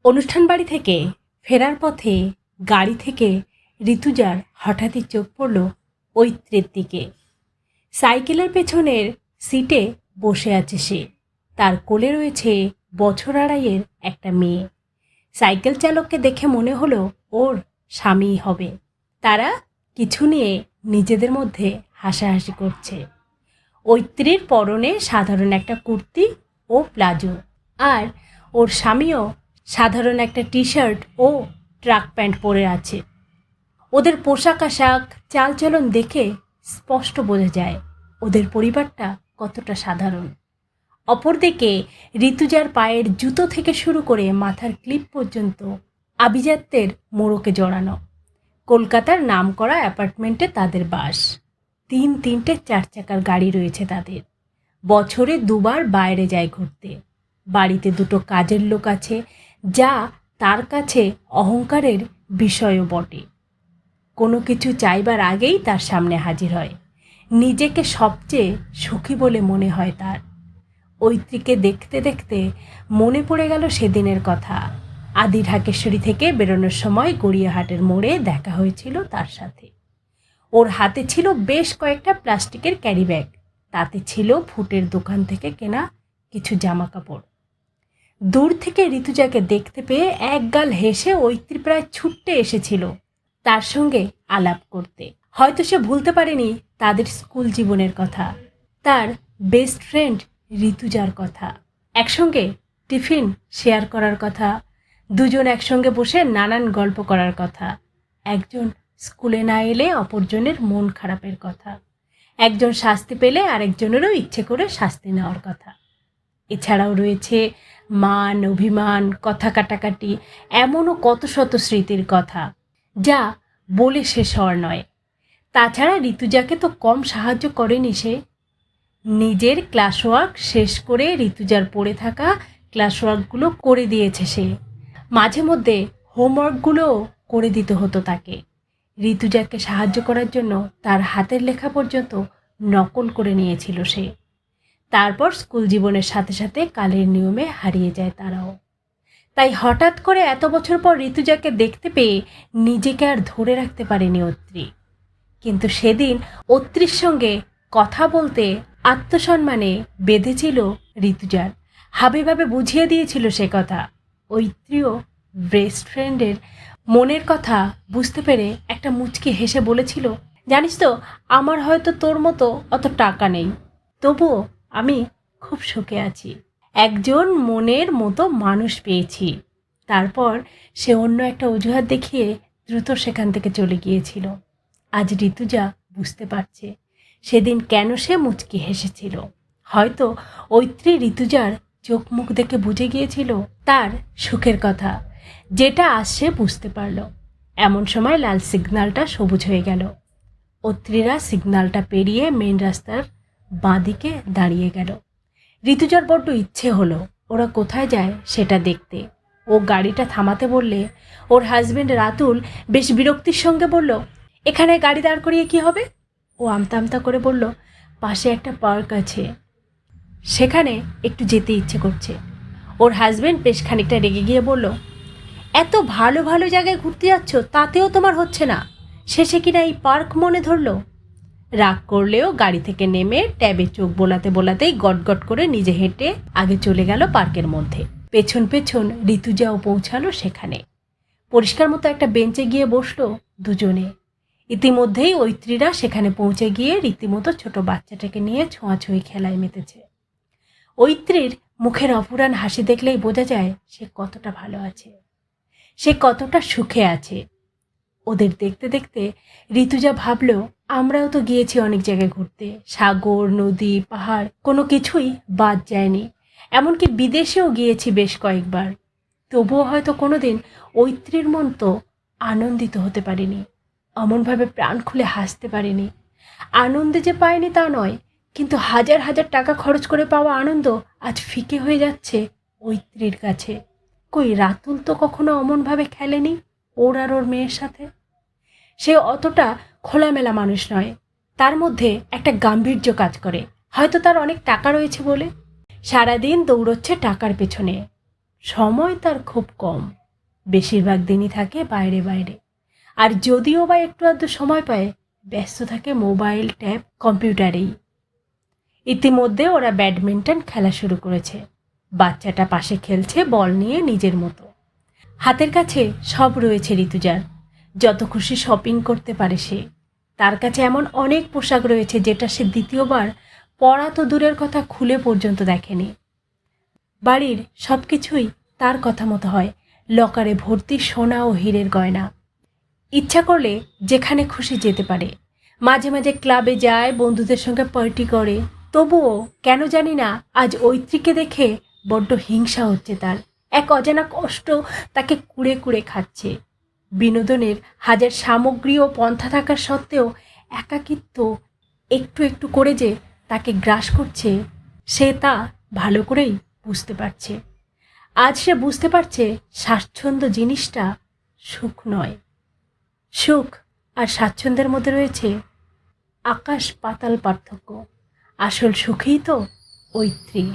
অনুষ্ঠান বাড়ি থেকে ফেরার পথে গাড়ি থেকে ঋতুজার হঠাৎই চোখ পড়ল ঐত্রের দিকে। সাইকেলের পেছনের সিটে বসে আছে সে। তার কোলে রয়েছে বছর আড়াইয়ের একটা মেয়ে। সাইকেল চালককে দেখে মনে হলো ওর স্বামীই হবে। তারা কিছু নিয়ে নিজেদের মধ্যে হাসাহাসি করছে। ঐত্রীর পরনে সাধারণ একটা কুর্তি ও প্লাজো, আর ওর স্বামীও সাধারণ একটা টি শার্ট ও ট্রাক প্যান্ট পরে আছে। ওদের পোশাক আশাক চালচলন দেখে স্পষ্ট বোঝা যায় ওদের পরিবারটা কতটা সাধারণ। অপরদিকে ঋতুজার পায়ের জুতো থেকে শুরু করে মাথার ক্লিপ পর্যন্ত আভিজাত্যের মোড়কে জড়ানো। কলকাতার নামকরা অ্যাপার্টমেন্টে তাদের বাস। তিনটে চার চাকার গাড়ি রয়েছে তাদের। বছরে দুবার বাইরে যায় ঘুরতে। বাড়িতে দুটো কাজের লোক আছে, যা তার কাছে অহংকারের বিষয়ও বটে। কোনো কিছু চাইবার আগেই তার সামনে হাজির হয়। নিজেকে সবচেয়ে সুখী বলে মনে হয় তার। ঐত্রীকে দেখতে দেখতে মনে পড়ে গেল সেদিনের কথা। আদি ঢাকেশ্বরী থেকে বেরোনোর সময় গড়িয়াহাটের মোড়ে দেখা হয়েছিল তার সাথে। ওর হাতে ছিল বেশ কয়েকটা প্লাস্টিকের ক্যারি ব্যাগ। তাতে ছিল ফুটের দোকান থেকে কেনা কিছু জামা কাপড়। দূর থেকে ঋতুজাকে দেখতে পেয়ে একগাল হেসে ঐত্রী প্রায় ছুটতে এসেছিল তার সঙ্গে আলাপ করতে। হয়তো সে ভুলতে পারেনি তাদের স্কুল জীবনের কথা, তার বেস্ট ফ্রেন্ড ঋতুজার কথা, একসঙ্গে টিফিন শেয়ার করার কথা, দুজন একসঙ্গে বসে নানান গল্প করার কথা, একজন স্কুলে না এলে অপরজনের মন খারাপের কথা, একজন শাস্তি পেলে আরেকজনেরও ইচ্ছে করে শাস্তি নেওয়ার কথা। এছাড়াও রয়েছে মান অভিমান, কথা কাটাকাটি, এমনও কত শত স্মৃতির কথা যা বলে শেষ হওয়ার নয়। তাছাড়া ঋতুজাকে তো কম সাহায্য করেনি সে। নিজের ক্লাসওয়ার্ক শেষ করে ঋতুজার পড়ে থাকা ক্লাসওয়ার্কগুলো করে দিয়েছে সে। মাঝে মধ্যে হোমওয়ার্কগুলোও করে দিতে হতো তাকে। ঋতুজাকে সাহায্য করার জন্য তার হাতের লেখা পর্যন্ত নকল করে নিয়েছিল সে। তারপর স্কুল জীবনের সাথে সাথে কালের নিয়মে হারিয়ে যায় তারাও। তাই হঠাৎ করে এত বছর পর ঋতুজাকে দেখতে পেয়ে নিজেকে আর ধরে রাখতে পারেনি ঐত্রী। কিন্তু সেদিন ঐত্রীর সঙ্গে কথা বলতে আত্মসম্মানে বেঁধেছিল ঋতুজার। হাবেভাবে বুঝিয়ে দিয়েছিল সে কথা। ঐত্রীও বেস্ট ফ্রেন্ডের মনের কথা বুঝতে পেরে একটা মুচকি হেসে বলেছিল, জানিস তো, আমার হয়তো তোর মতো অত টাকা নেই, তবুও আমি খুব সুখে আছি। একজন মনের মতো মানুষ পেয়েছি। তারপর সে অন্য একটা অজুহাত দেখিয়ে দ্রুত সেখান থেকে চলে গিয়েছিল। আজ ঋতুজা বুঝতে পারছে সেদিন কেন সে মুচকি হেসেছিল। হয়তো ঐত্রী ঋতুজার চোখ মুখ দেখে বুঝে গিয়েছিল তার সুখের কথা, যেটা আজ সে বুঝতে পারল। এমন সময় লাল সিগন্যালটা সবুজ হয়ে গেল। ঐত্রীরা সিগন্যালটা পেরিয়ে মেন রাস্তার বাঁদিকে দাঁড়িয়ে গেল। ঋতুজার বড্ড ইচ্ছে হলো ওরা কোথায় যায় সেটা দেখতে। ও গাড়িটা থামাতে বললে ওর হাজবেন্ড রাতুল বেশ বিরক্তির সঙ্গে বলল, এখানে গাড়ি দাঁড় করিয়ে কি হবে? ও আমতা আমতা করে বলল, পাশে একটা পার্ক আছে, সেখানে একটু যেতে ইচ্ছে করছে। ওর হাজবেন্ড বেশ খানিকটা রেগে গিয়ে বলল, এত ভালো ভালো জায়গায় ঘুরতে যাচ্ছ, তাতেও তোমার হচ্ছে না, শেষে কিনা এই পার্ক মনে ধরলো। রাগ করলেও গাড়ি থেকে নেমে ট্যাবে চোখ বোলাতে বোলাতেই গটগট করে নিজে হেঁটে আগে চলে গেল পার্কের মধ্যে। পেছন পেছন ঋতুজাও পৌঁছালো সেখানে। পরিষ্কার মতো একটা বেঞ্চে গিয়ে বসলো দুজনে। ইতিমধ্যেই ঐত্রীরা সেখানে পৌঁছে গিয়ে রীতিমতো ছোট বাচ্চাটাকে নিয়ে ছোঁয়াছুঁয়ি খেলায় মেতেছে। ঐত্রীর মুখের অপুরান হাসি দেখলেই বোঝা যায় সে কতটা ভালো আছে, সে কতটা সুখে আছে। ওদের দেখতে দেখতে ঋতুজা ভাবল, আমরাও তো গিয়েছি অনেক জায়গায় ঘুরতে, সাগর, নদী, পাহাড়, কোনো কিছুই বাদ যায়নি। এমনকি বিদেশেও গিয়েছি বেশ কয়েকবার। তবুও হয়তো কোনোদিন ঐত্রীর মতো আনন্দিত হতে পারিনি, অমনভাবে প্রাণ খুলে হাসতে পারিনি। আনন্দে যে পাইনি তা নয়, কিন্তু হাজার হাজার টাকা খরচ করে পাওয়া আনন্দ আজ ফিকে হয়ে যাচ্ছে ঐত্রীর কাছে। কই রাতুল তো কখনো অমনভাবে খেলেনি ওর আর ওর মেয়ের সাথে। সে অতটা খোলামেলা মানুষ নয়, তার মধ্যে একটা গাম্ভীর্য কাজ করে। হয়তো তার অনেক টাকা রয়েছে বলে সারাদিন দৌড়চ্ছে টাকার পেছনে। সময় তার খুব কম, বেশিরভাগ দিনই থাকে বাইরে বাইরে। আর যদিও বা একটু আধটু সময় পায়, ব্যস্ত থাকে মোবাইল, ট্যাব, কম্পিউটারেই। ইতিমধ্যে ওরা ব্যাডমিন্টন খেলা শুরু করেছে। বাচ্চাটা পাশে খেলছে বল নিয়ে নিজের মতো। হাতের কাছে সব রয়েছে ঋতুজার, যত খুশি শপিং করতে পারে সে। তার কাছে এমন অনেক পোশাক রয়েছে যেটা সে দ্বিতীয়বার পরা তো দূরের কথা, খুলে পর্যন্ত দেখেনি। বাড়ির সব কিছুই তার কথা মতো হয়, লকারে ভর্তি সোনা ও হীরের গয়না। ইচ্ছা করলে যেখানে খুশি যেতে পারে। মাঝে মাঝে ক্লাবে যায়, বন্ধুদের সঙ্গে পার্টি করে। তবুও কেন জানি না আজ ঐত্রীকে দেখে বড্ড হিংসা হচ্ছে তার। এক অজানা কষ্ট তাকে কুড়ে কুড়ে খাচ্ছে। বিনোদনের হাজার সামগ্রী ও পন্থা থাকার সত্ত্বেও একাকিত্ব একটু একটু করে যে তাকে গ্রাস করছে, সে তা ভালো করেই বুঝতে পারছে। আজ সে বুঝতে পারছে স্বাচ্ছন্দ্য জিনিসটা সুখ নয়। সুখ আর স্বাচ্ছন্দ্যের মধ্যে রয়েছে আকাশ পাতাল পার্থক্য। আসল সুখেই তো ঐত্রী।